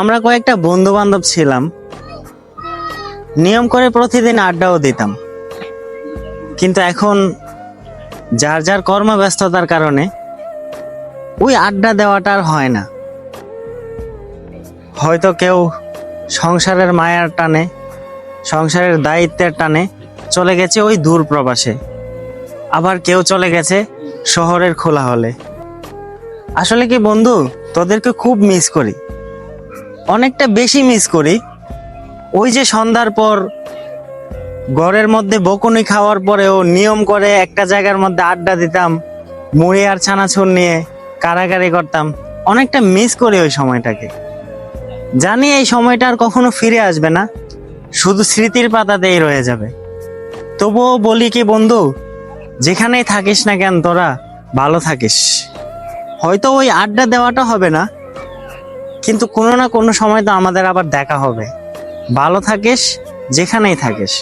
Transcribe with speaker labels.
Speaker 1: আমরা কয়েকটা বন্ধু বান্ধব ছিলাম, নিয়ম করে প্রতিদিন আড্ডাও দিতাম। কিন্তু এখন যার যার কর্মব্যস্ততার কারণে ওই আড্ডা দেওয়াটা আর হয় না। হয়তো কেউ সংসারের মায়ার টানে, সংসারের দায়িত্বের টানে চলে গেছে ওই দূর প্রবাসে, আবার কেউ চলে গেছে শহরের খোলা হলে। আসলে কি বন্ধু, তোদেরকে খুব মিস করি, অনেকটা বেশি মিস করি। ওই যে সন্ধ্যার পর ঘরের মধ্যে বকুনি খাওয়ার পরেও নিয়ম করে একটা জায়গার মধ্যে আড্ডা দিতাম, মুড়ি আর ছানাছুর নিয়ে কারাকারি করতাম। অনেকটা মিস করি ওই সময়টাকে। জানি এই সময়টা আর কখনো ফিরে আসবে না, শুধু স্মৃতির পাতাতেই রয়ে যাবে। তবুও বলি কি বন্ধু, যেখানেই থাকিস না কেন তোরা ভালো থাকিস। হয়তো ওই আড্ডা দেওয়াটা হবে না, কিন্তু কোনো না কোনো সময় তো আমাদের আবার দেখা হবে। ভালো থাকিস যেখানেই থাকিস।